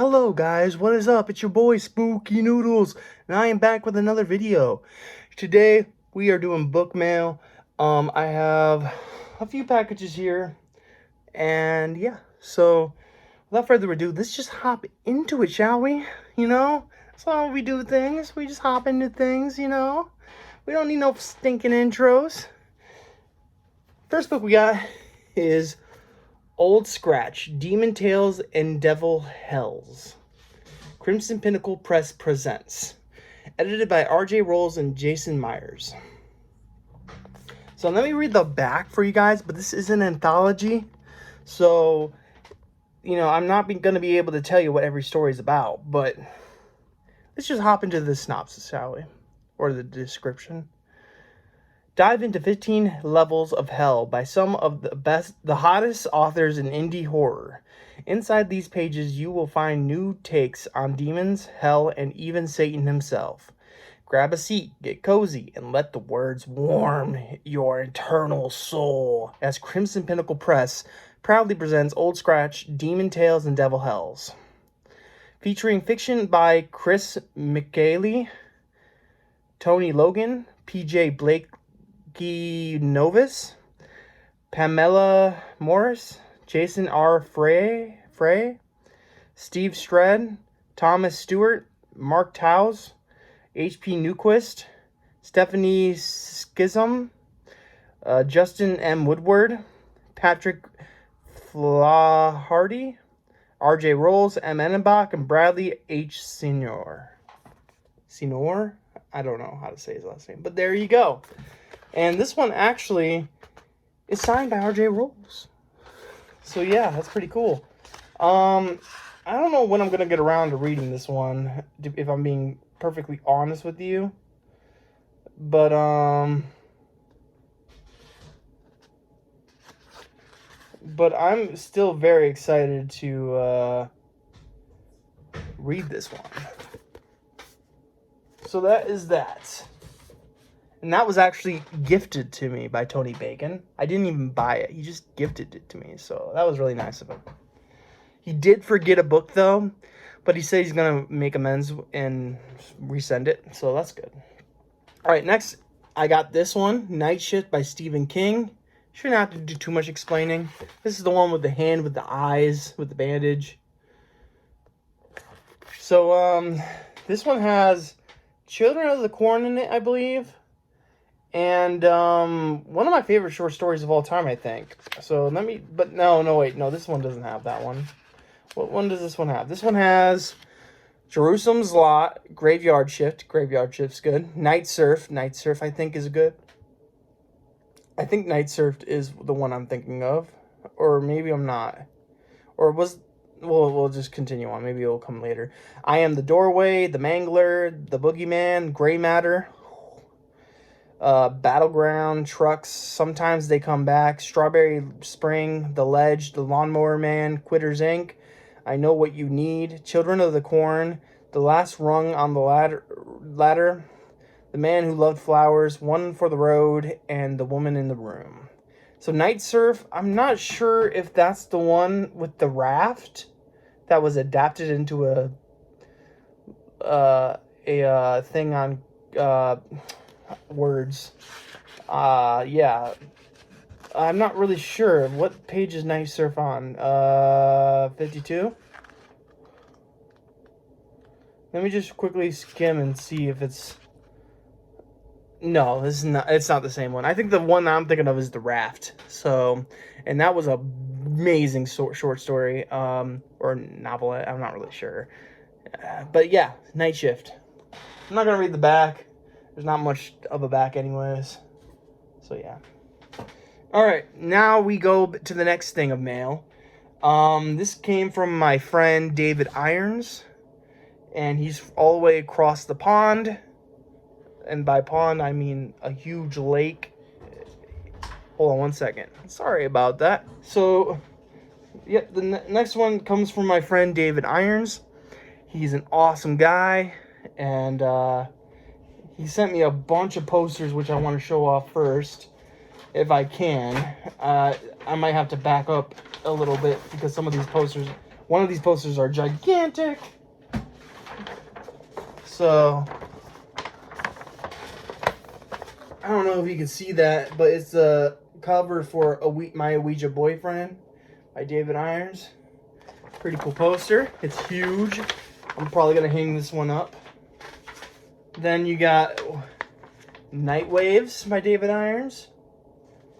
Hello guys, what is up? It's your boy Spooky Noodles, and I am back with another video. Today we are doing book mail. I have a few packages here, and yeah, so without further ado, let's just hop into it, shall we? That's how we do things. We just hop into things, We don't need no stinking intros. First book we got is Old Scratch, Demon Tales and Devil Hells. Crimson Pinnacle Press presents. Edited by R.J. Rolls and Jason Myers. So let me read the back for you guys, but this is an anthology. So, I'm not going to be able to tell you what every story is about, but let's just hop into the synopsis, shall we? Or the description. Dive into 15 levels of hell by some of the hottest authors in indie horror. Inside these pages, you will find new takes on demons, hell, and even Satan himself. Grab a seat, get cozy, and let the words warm your eternal soul as Crimson Pinnacle Press proudly presents Old Scratch, Demon Tales, and Devil Hells. Featuring fiction by Chris McKaylee, Tony Logan, PJ Blake Novice, Pamela Morris, Jason R. Frey, Steve Stred, Thomas Stewart, Mark Towes, H.P. Newquist, Stephanie Schism, Justin M. Woodward, Patrick Flaharty, R.J. Rolls, M. Enenbach, and Bradley H. Senior. I don't know how to say his last name, but there you go. And this one actually is signed by R.J. Rolls. So yeah, that's pretty cool. I don't know when I'm going to get around to reading this one, if I'm being perfectly honest with you. But, I'm still very excited to read this one. So that is that. And that was actually gifted to me by Tony Bacon. I didn't even buy it. He just gifted it to me. So that was really nice of him. He did forget a book, though. But he said he's going to make amends and resend it. So that's good. All right, next, I got this one. Night Shift by Stephen King. Shouldn't have to do too much explaining. This is the one with the hand with the eyes, with the bandage. So, this one has Children of the Corn in it, I believe. And one of my favorite short stories of all time, I think. So wait, no, this one doesn't have that one. What one does this one have? This one has Jerusalem's Lot, Graveyard Shift. Graveyard Shift's good. Night Surf. Night Surf, I think, is good. I think Night Surf is the one I'm thinking of. Or maybe I'm not. Or we'll just continue on. Maybe it'll come later. I Am the Doorway, The Mangler, The Boogeyman, Gray Matter, Battleground, Trucks, Sometimes They Come Back, Strawberry Spring, The Ledge, The Lawnmower Man, Quitters Inc., I Know What You Need, Children of the Corn, The Last Rung on the Ladder, The Man Who Loved Flowers, One for the Road, and The Woman in the Room. So Night Surf, I'm not sure if that's the one with the raft that was adapted into a thing on words. Yeah. I'm not really sure. What page is Night Surf on? 52? Let me just quickly skim and see if it's... No, it's not the same one. I think the one I'm thinking of is The Raft. So, and that was an amazing short story, or novelette. I'm not really sure. But yeah, Night Shift. I'm not going to read the back. There's not much of a back anyways. So yeah. Alright, now we go to the next thing of mail. This came from my friend David Irons. And he's all the way across the pond. And by pond, I mean a huge lake. Hold on one second. Sorry about that. So, yeah, the next one comes from my friend David Irons. He's an awesome guy. And he sent me a bunch of posters, which I want to show off first, if I can. I might have to back up a little bit because some of these posters One of these posters are gigantic. So, I don't know if you can see that, but it's a cover for My Ouija Boyfriend by David Irons. Pretty cool poster. It's huge. I'm probably going to hang this one up. Then you got Night Waves by David Irons.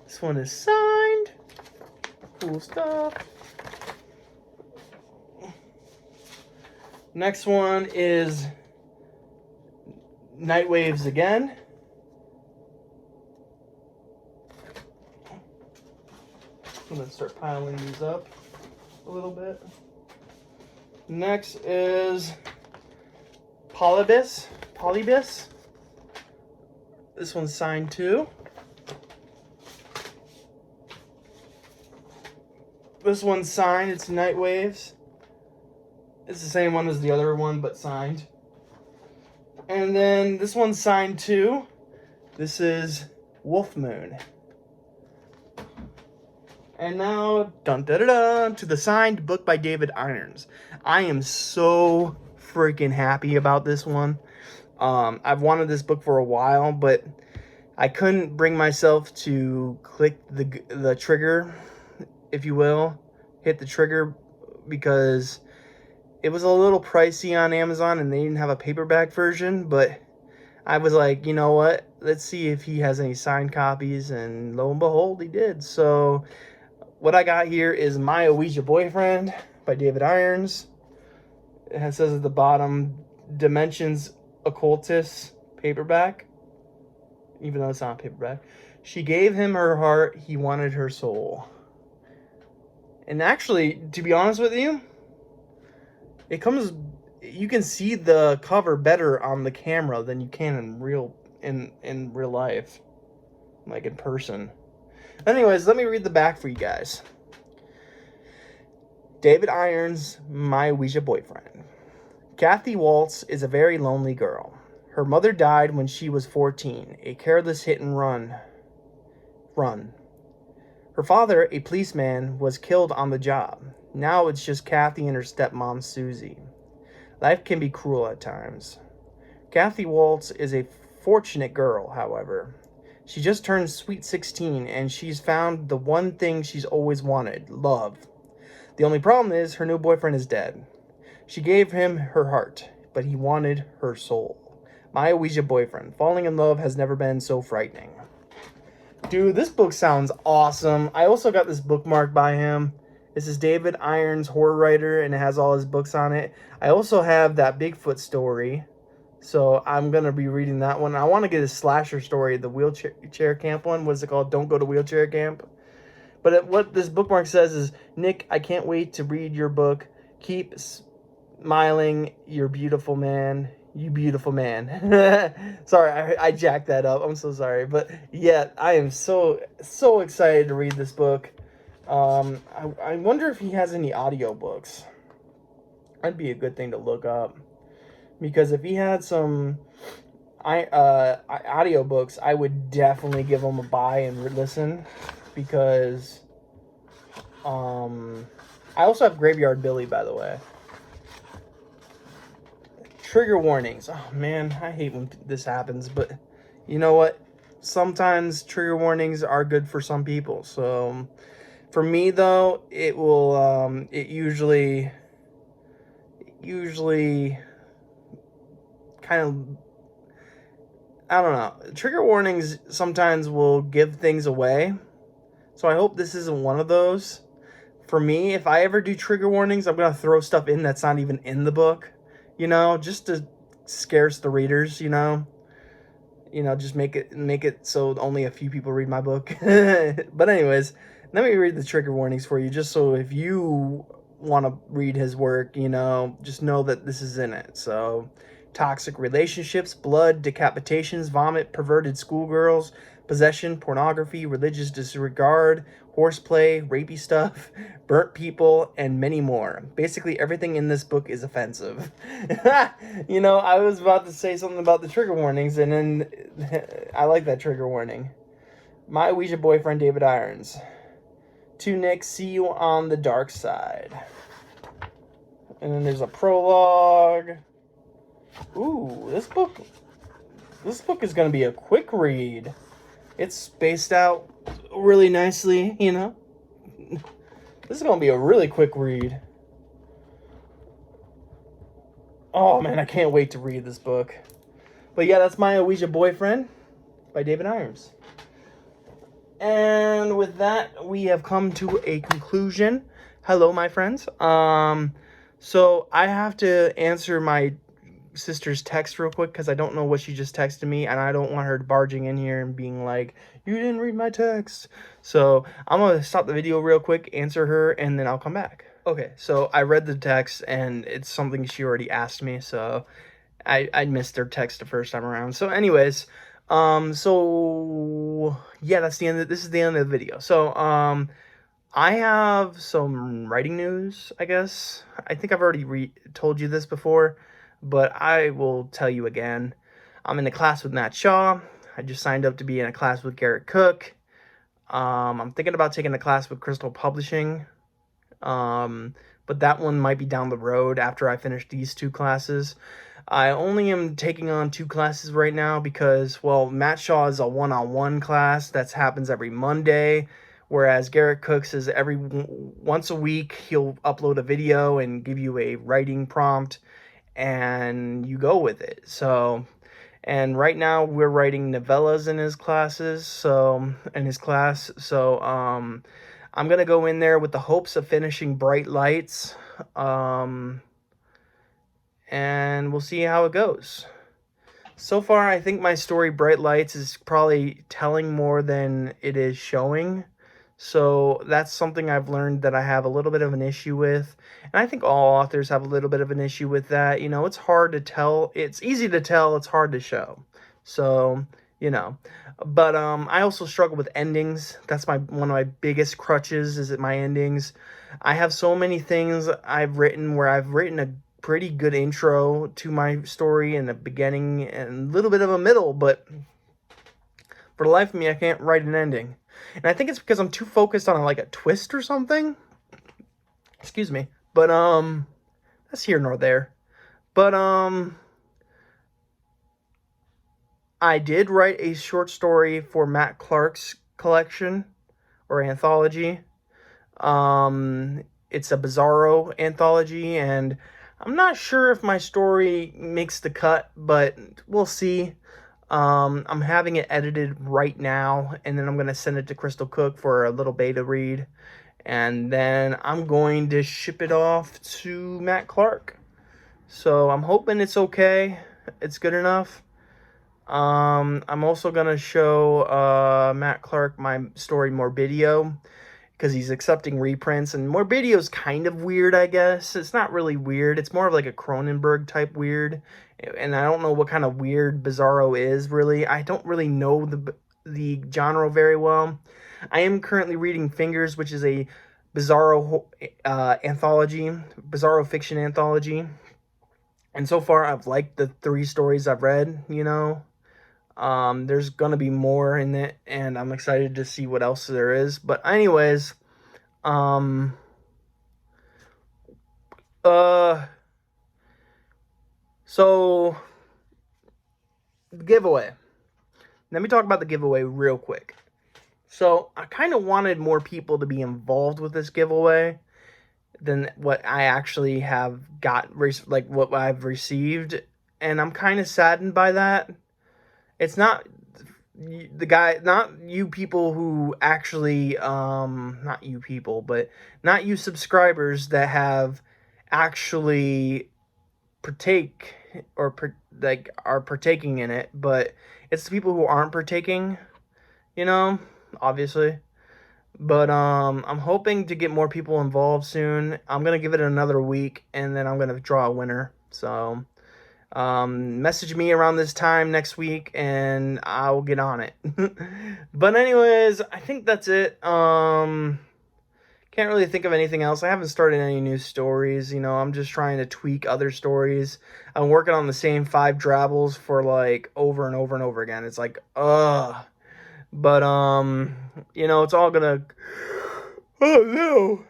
This one is signed. Cool stuff. Next one is Night Waves again. I'm going to start piling these up a little bit. Next is Polybus. This one's signed too. This one's signed. It's Night Waves. It's the same one as the other one, but signed. And then this one's signed too. This is Wolf Moon. And now, dun da da da, to the signed book by David Irons. I am so freaking happy about this one. I've wanted this book for a while, but I couldn't bring myself to click the trigger, if you will, hit the trigger, because it was a little pricey on Amazon and they didn't have a paperback version. But I was like, you know what? Let's see if he has any signed copies, and lo and behold, he did. So what I got here is My Ouija Boyfriend by David Irons. It says at the bottom, Dimensions Occultus paperback. Even though it's not a paperback. She gave him her heart, he wanted her soul. And actually, to be honest with you, you can see the cover better on the camera than you can in real life. Like in person. Anyways, let me read the back for you guys. David Irons, My Ouija Boyfriend. Kathy Waltz is a very lonely girl. Her mother died when she was 14, a careless hit and run. Her father, a policeman, was killed on the job. Now it's just Kathy and her stepmom, Susie. Life can be cruel at times. Kathy Waltz is a fortunate girl, however. She just turned sweet 16, and she's found the one thing she's always wanted, love. The only problem is her new boyfriend is dead. She gave him her heart, but he wanted her soul. My Ouija Boyfriend. Falling in love has never been so frightening. Dude, this book sounds awesome. I also got this bookmark by him. This is David Irons, horror writer, and it has all his books on it. I also have that Bigfoot story. So I'm going to be reading that one. I want to get a slasher story, the wheelchair camp one. What is it called? Don't Go to Wheelchair Camp. But what this bookmark says is, Nick, I can't wait to read your book. Keep smiling, you're beautiful, man. You beautiful man. Sorry, I jacked that up. I'm so sorry. But yeah, I am so excited to read this book. I wonder if he has any audiobooks. That'd be a good thing to look up. Because if he had some audiobooks, I would definitely give them a buy and listen. Because I also have Graveyard Billy, by the way. Trigger warnings. Oh man, I hate when this happens, but you know what? Sometimes trigger warnings are good for some people. So for me though, it will it usually kind of, I don't know. Trigger warnings sometimes will give things away. So I hope this isn't one of those. For me, if I ever do trigger warnings, I'm going to throw stuff in that's not even in the book. You know, just to scare the readers, you know. You know, just make it so only a few people read my book. But anyways, let me read the trigger warnings for you, just so if you want to read his work, you know, just know that this is in it. So, toxic relationships, blood, decapitations, vomit, perverted schoolgirls, possession, pornography, religious disregard, horseplay, rapey stuff, burnt people, and many more. Basically, everything in this book is offensive. You know, I was about to say something about the trigger warnings, and then I like that trigger warning. My Ouija Boyfriend, David Irons. To Nick, see you on the dark side. And then there's a prologue. Ooh, this book is going to be a quick read. It's spaced out really nicely, you know. This is going to be a really quick read. Oh, man, I can't wait to read this book. But yeah, that's My Ouija Boyfriend by David Irons. And with that, we have come to a conclusion. Hello, my friends. So I have to answer my sister's text real quick because I don't know what she just texted me, and I don't want her barging in here and being like, you didn't read my text. So I'm gonna stop the video real quick, answer her, and then I'll come back. Okay, so I read the text, and it's something she already asked me, so I missed her text the first time around. So anyways, so yeah, this is the end of the video. So I have some writing news, I guess. I think I've already told you this before, but I will tell you again. I'm in a class with Matt Shaw. I just signed up to be in a class with Garrett Cook. I'm thinking about taking a class with Crystal Publishing. But that one might be down the road after I finish these two classes. I only am taking on 2 classes right now because, well, Matt Shaw is a one-on-one class that happens every Monday. Whereas Garrett Cooks is once a week, he'll upload a video and give you a writing prompt, and you go with it. So, and right now we're writing novellas in his classes. So, in his class. So, I'm gonna go in there with the hopes of finishing Bright Lights, and we'll see how it goes. So far, I think my story Bright Lights is probably telling more than it is showing. So that's something I've learned that I have a little bit of an issue with. And I think all authors have a little bit of an issue with that. You know, it's hard to tell. It's easy to tell. It's hard to show. So, you know. But I also struggle with endings. That's one of my biggest crutches is my endings. I have so many things I've written where I've written a pretty good intro to my story and a beginning and a little bit of a middle. But for the life of me, I can't write an ending. And I think it's because I'm too focused on like a twist or something. Excuse me. But that's here nor there. But I did write a short story for Matt Clark's collection or anthology. It's a Bizarro anthology, and I'm not sure if my story makes the cut, but we'll see. I'm having it edited right now, and then I'm going to send it to Crystal Cook for a little beta read, and then I'm going to ship it off to Matt Clark. So I'm hoping it's okay. It's good enough. I'm also going to show Matt Clark my story Morbidio, because he's accepting reprints, and Morbidio's kind of weird, I guess. It's not really weird. It's more of like a Cronenberg type weird, and I don't know what kind of weird Bizarro is, really. I don't really know the genre very well. I am currently reading Fingers, which is a Bizarro anthology, Bizarro fiction anthology. And so far, I've liked the 3 stories I've read, you know. There's gonna be more in it, and I'm excited to see what else there is. But anyways, so the giveaway. Let me talk about the giveaway real quick. So I kind of wanted more people to be involved with this giveaway than what I actually have like what I've received, and I'm kind of saddened by that. It's not not you people who actually, not you people, but not you subscribers that have actually partake or are partaking in it, but it's the people who aren't partaking, you know, obviously. But I'm hoping to get more people involved soon. I'm gonna give it another week, and then I'm gonna draw a winner. So message me around this time next week, and I'll get on it. But anyways, I think that's it. Can't really think of anything else. I haven't started any new stories. You know, I'm just trying to tweak other stories. I'm working on the same 5 drabbles for like over and over and over again. It's like, ugh. But you know, it's all gonna. Oh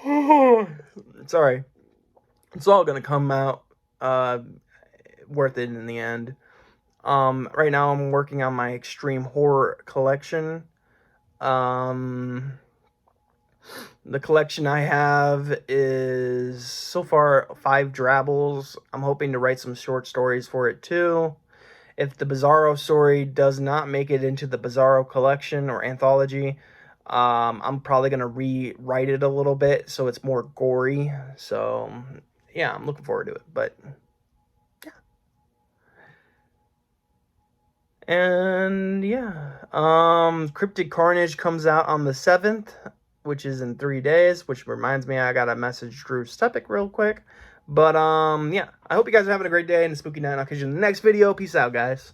no. Sorry. It's all gonna come out worth it in the end. Right now I'm working on my extreme horror collection. The collection I have is so far 5 Drabbles. I'm hoping to write some short stories for it too. If the Bizarro story does not make it into the Bizarro collection or anthology, I'm probably going to rewrite it a little bit so it's more gory. So, yeah, I'm looking forward to it. But, yeah. And, yeah. Cryptic Carnage comes out on the 7th, which is in 3 days, which reminds me I got to message Drew Stepic real quick. But, yeah, I hope you guys are having a great day and a spooky night. I'll catch you in the next video. Peace out, guys.